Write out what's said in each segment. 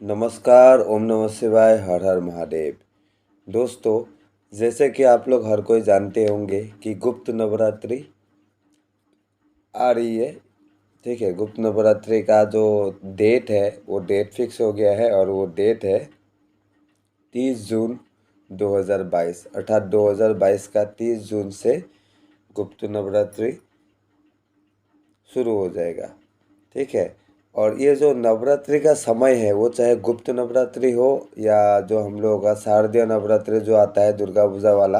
नमस्कार, ओम नमः शिवाय, हर हर महादेव। दोस्तों, जैसे कि आप लोग हर कोई जानते होंगे कि गुप्त नवरात्रि आ रही है। ठीक है, गुप्त नवरात्रि का जो डेट है वो डेट फिक्स हो गया है और वो डेट है 30 जून 2022। अर्थात 2022 का 30 जून से गुप्त नवरात्रि शुरू हो जाएगा। ठीक है, और ये जो नवरात्रि का समय है वो चाहे गुप्त नवरात्रि हो या जो हम लोगों का शारदीय नवरात्रि जो आता है दुर्गा पूजा वाला,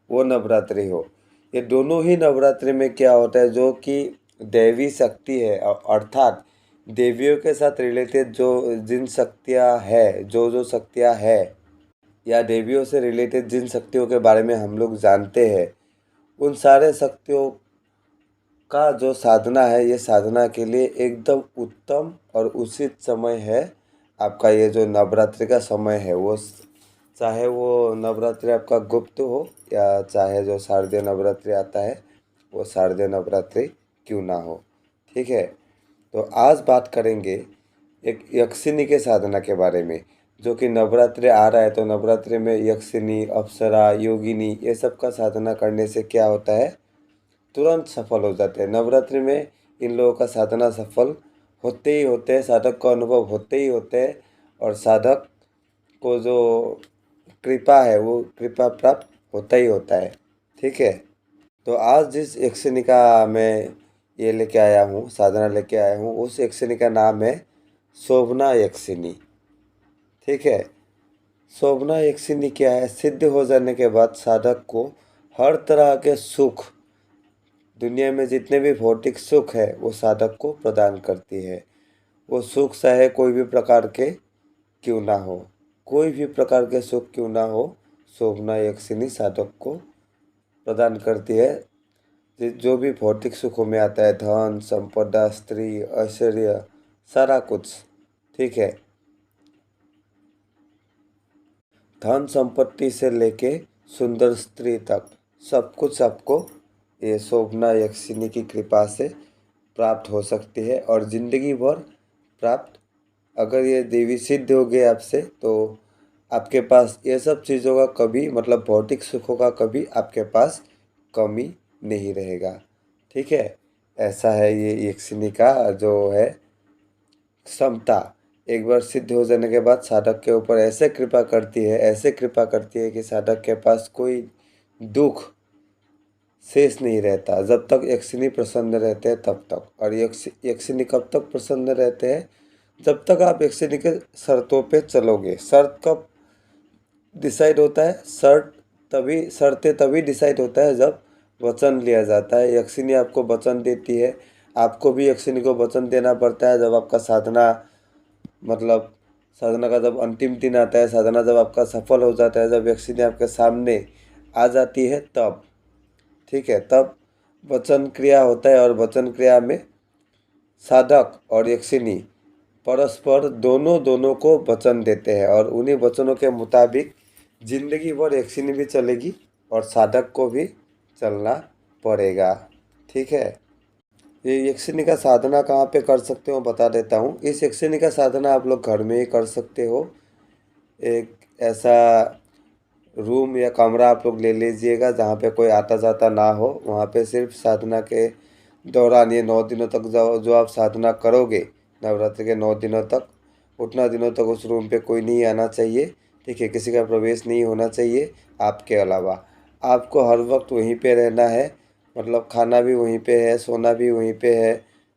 वो नवरात्रि हो, ये दोनों ही नवरात्रि में क्या होता है जो कि दैवी शक्ति है अर्थात देवियों के साथ रिलेटेड जो जिन शक्तियाँ है जो जो शक्तियाँ है या देवियों से रिलेटेड जिन शक्तियों के बारे में हम लोग जानते हैं, उन सारे शक्तियों का जो साधना है, ये साधना के लिए एकदम उत्तम और उचित समय है आपका ये जो नवरात्रि का समय है। वो चाहे वो नवरात्रि आपका गुप्त हो या चाहे जो शारदीय नवरात्रि आता है वो शारदीय नवरात्रि क्यों ना हो। ठीक है, तो आज बात करेंगे एक यक्षिनी के साधना के बारे में। जो कि नवरात्रि आ रहा है तो नवरात्रि में यक्षिनी, अप्सरा, योगिनी ये सब का साधना करने से क्या होता है, तुरंत सफल हो जाते हैं। नवरात्रि में इन लोगों का साधना सफल होते ही होते हैं, साधक को अनुभव होते ही होते हैं और साधक को जो कृपा है वो कृपा प्राप्त होता ही होता है। ठीक है, तो आज जिस यक्षिनी का मैं ये लेके आया हूँ, साधना लेके आया हूँ, उस यक्षिनी का नाम है शोभना यक्षिनी। ठीक है, शोभना यक्षिनी क्या है, सिद्ध हो जाने के बाद साधक को हर तरह के सुख, दुनिया में जितने भी भौतिक सुख है वो साधक को प्रदान करती है। वो सुख चाहे कोई भी प्रकार के क्यों ना हो, कोई भी प्रकार के सुख क्यों ना हो, शोभना यक्षिनी साधक को प्रदान करती है। जो भी भौतिक सुखों में आता है, धन संपदा, स्त्री, ऐश्वर्य, सारा कुछ। ठीक है, धन संपत्ति से लेके सुंदर स्त्री तक सब कुछ आपको ये शोभना यक्षिनी की कृपा से प्राप्त हो सकती है और ज़िंदगी भर प्राप्त। अगर ये देवी सिद्ध हो गए आपसे तो आपके पास ये सब चीज़ों का कभी मतलब भौतिक सुखों का कभी आपके पास कमी नहीं रहेगा। ठीक है, ऐसा है ये यक्षिनी का जो है क्षमता। एक बार सिद्ध हो जाने के बाद साधक के ऊपर ऐसे कृपा करती है, ऐसे कृपा करती है कि साधक के पास कोई दुख शेष नहीं रहता। जब तक यक्षिनी प्रसन्न रहते हैं तब तक। और यक्षिनी कब तक प्रसन्न रहते हैं, जब तक आप यक्षिनी के शर्तों पे चलोगे। शर्त कब डिसाइड होता है, शर्तें तभी डिसाइड होता है जब वचन लिया जाता है। यक्षिनी आपको वचन देती है, आपको भी यक्षिनी को वचन देना पड़ता है। जब आपका साधना मतलब साधना का जब अंतिम दिन आता है, साधना जब आपका सफल हो जाता है, जब यक्षिनी आपके सामने आ जाती है तब। ठीक है, तब वचन क्रिया होता है और वचन क्रिया में साधक और यक्षिनी परस्पर दोनों दोनों को वचन देते हैं और उन्हीं वचनों के मुताबिक जिंदगी भर यक्षिनी भी चलेगी और साधक को भी चलना पड़ेगा। ठीक है, ये यक्षिनी का साधना कहाँ पे कर सकते हो बता देता हूँ। इस यक्षिनी का साधना आप लोग घर में ही कर सकते हो। एक ऐसा रूम या कमरा आप लोग ले लीजिएगा जहाँ पे कोई आता जाता ना हो। वहाँ पे सिर्फ साधना के दौरान ये 9 दिनों तक जो आप साधना करोगे, नवरात्रि के 9 दिनों तक, उतना दिनों तक उस रूम पे कोई नहीं आना चाहिए। ठीक है, किसी का प्रवेश नहीं होना चाहिए आपके अलावा। आपको हर वक्त वहीं पे रहना है, मतलब खाना भी वहीं पे है, सोना भी वहीं पे है।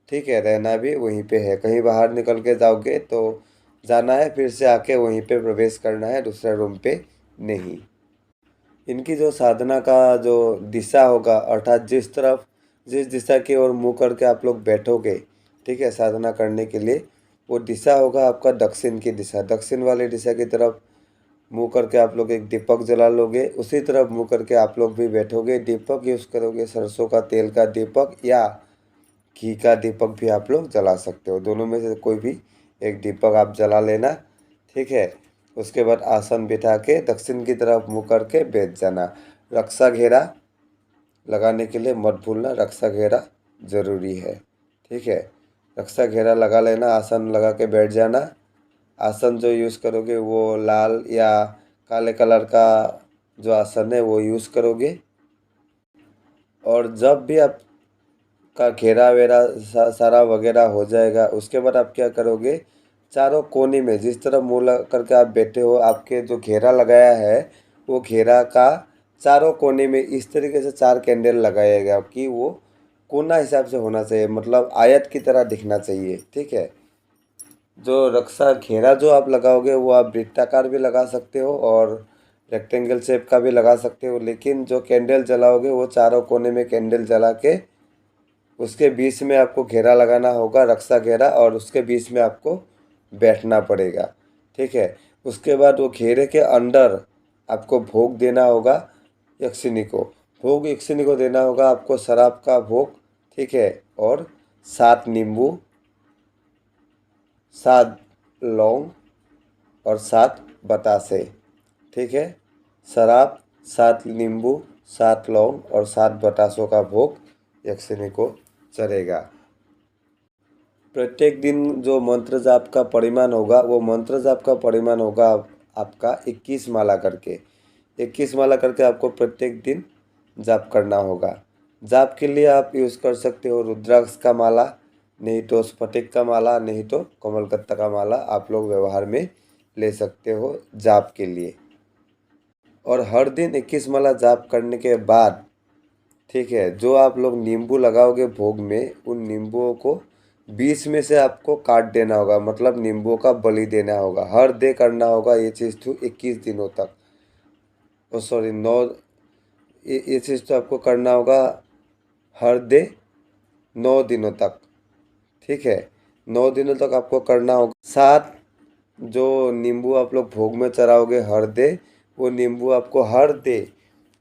ठीक है, रहना भी वहीं पे है। कहीं बाहर निकल के जाओगे तो जाना है फिर से आके वहीं पे प्रवेश करना है, दूसरे रूम पे नहीं। इनकी जो साधना का जो दिशा होगा, अर्थात जिस दिशा की ओर मुँह करके आप लोग बैठोगे, ठीक है, साधना करने के लिए, वो दिशा होगा आपका दक्षिण की दिशा। दक्षिण वाली दिशा की तरफ मुँह करके आप लोग एक दीपक जला लोगे, उसी तरफ मुँह करके आप लोग भी बैठोगे। दीपक यूज़ करोगे सरसों का तेल का दीपक या घी का दीपक भी आप लोग जला सकते हो। दोनों में से कोई भी एक दीपक आप जला लेना। ठीक है, उसके बाद आसन बिठा के दक्षिण की तरफ मुँह करके बैठ जाना। रक्षा घेरा लगाने के लिए मत भूलना, रक्षा घेरा ज़रूरी है। ठीक है, रक्षा घेरा लगा लेना, आसन लगा के बैठ जाना। आसन जो यूज़ करोगे वो लाल या काले कलर का जो आसन है वो यूज़ करोगे। और जब भी आपका घेरा वेरा सारा वगैरह हो जाएगा, उसके बाद आप क्या करोगे, चारों कोने में जिस तरह मुँह लग करके आप बैठे हो, आपके जो घेरा लगाया है वो घेरा का चारों कोने में इस तरीके से 4 कैंडल लगाएगा कि वो कोना हिसाब से होना चाहिए, मतलब आयत की तरह दिखना चाहिए। ठीक है। जो रक्षा घेरा जो आप लगाओगे वो आप वृत्ताकार भी लगा सकते हो और रेक्टेंगल शेप का भी लगा सकते हो, लेकिन जो कैंडल जलाओगे वो चारों कोने में कैंडल जला के उसके बीच में आपको घेरा लगाना होगा, रक्षा घेरा, और उसके बीच में आपको बैठना पड़ेगा। ठीक है। उसके बाद वो घेरे के अंदर आपको भोग देना होगा यक्षिणी को। भोग यक्षिणी को देना होगा आपको शराब का भोग। ठीक है। और 7 नींबू, 7 लौंग और 7 बतासे। ठीक है। शराब, 7 नींबू, 7 लौंग और 7 बतासों का भोग यक्षिणी को चढ़ेगा। प्रत्येक दिन जो मंत्र जाप का परिमाण होगा वो मंत्र जाप का परिमाण होगा आपका 21 माला करके। 21 माला करके आपको प्रत्येक दिन जाप करना होगा। जाप के लिए आप यूज़ कर सकते हो रुद्राक्ष का माला, नहीं तो स्फटिक का माला, नहीं तो कमलकत्ता का माला आप लोग व्यवहार में ले सकते हो जाप के लिए। और हर दिन 21 माला जाप करने के बाद, ठीक है, जो आप लोग नींबू लगाओगे भोग में, उन नींबुओं को 20 में से आपको काट देना होगा, मतलब नींबुओं का बलि देना होगा। हर डे करना होगा ये चीज़ तो 21 दिनों तक। ओ सॉरी 9, ये चीज़ तो आपको करना होगा हर डे 9 दिनों तक। ठीक है। 9 दिनों तक आपको करना होगा। 7 जो नींबू आप लोग भोग में चढ़ाओगे हर डे, वो नींबू आपको हर डे,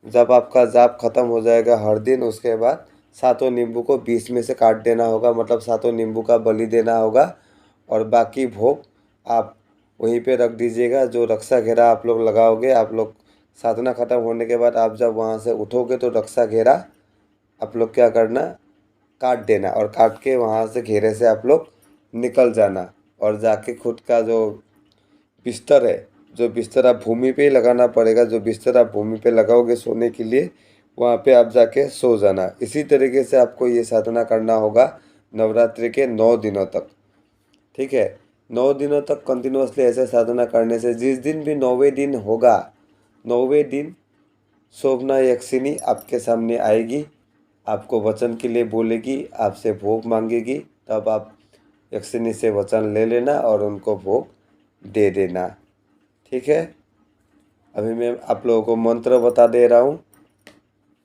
जब आपका जाप खत्म हो जाएगा हर दिन, उसके बाद 7 नींबू को 20 में से काट देना होगा, मतलब 7 नींबू का बलि देना होगा। और बाकी भोग आप वहीं पे रख दीजिएगा। जो रक्षा घेरा आप लोग लगाओगे, आप लोग साधना खत्म होने के बाद आप जब वहाँ से उठोगे तो रक्षा घेरा आप लोग क्या करना, काट देना, और काट के वहाँ से घेरे से आप लोग निकल जाना और जाके खुद का जो बिस्तर है, जो बिस्तर आप भूमि पे ही लगाना पड़ेगा, जो बिस्तर आप भूमि पे लगाओगे सोने के लिए, वहाँ पे आप जाके सो जाना। इसी तरीके से आपको ये साधना करना होगा नवरात्रि के 9 दिनों तक। ठीक है। 9 दिनों तक कंटिन्यूसली ऐसे साधना करने से जिस दिन भी 9वें दिन होगा, 9वें दिन शोभना यक्षिणी आपके सामने आएगी, आपको वचन के लिए बोलेगी, आपसे भोग मांगेगी, तब आप यक्षिणी से वचन ले लेना और उनको भोग दे देना। ठीक है। अभी मैं आप लोगों को मंत्र बता दे रहा हूँ।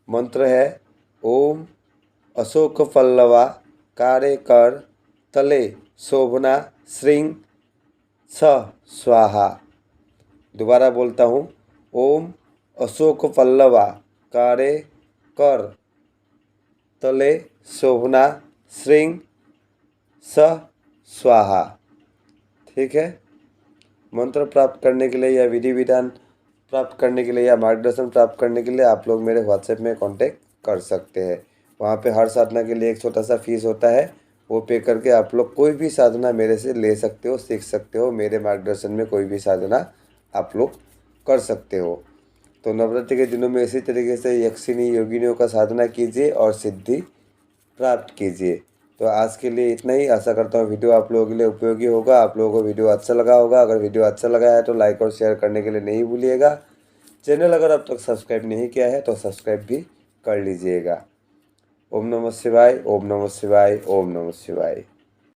मंत्र है ओम अशोक पल्लवा कारे कर तले शोभना श्रृंग स स्वाहा। दोबारा बोलता हूँ, ओम अशोक पल्लवा कारे कर तले शोभना श्रृंग स स्वाहा। ठीक है। मंत्र प्राप्त करने के लिए या विधि विधान प्राप्त करने के लिए या मार्गदर्शन प्राप्त करने के लिए आप लोग मेरे व्हाट्सएप में कांटेक्ट कर सकते हैं। वहाँ पे हर साधना के लिए एक छोटा सा फीस होता है, वो पे करके आप लोग कोई भी साधना मेरे से ले सकते हो, सीख सकते हो। मेरे मार्गदर्शन में कोई भी साधना आप लोग कर सकते हो। तो नवरात्रि के दिनों में इसी तरीके से यक्षिणी योगिनियों का साधना कीजिए और सिद्धि प्राप्त कीजिए। तो आज के लिए इतना ही। आशा करता हूँ वीडियो आप लोगों के लिए उपयोगी होगा, आप लोगों को वीडियो अच्छा लगा होगा। अगर वीडियो अच्छा लगा है तो लाइक और शेयर करने के लिए नहीं भूलिएगा। चैनल अगर अब तक सब्सक्राइब नहीं किया है तो सब्सक्राइब भी कर लीजिएगा। ओम नमः शिवाय, ओम नमः शिवाय, ओम नमः शिवाय।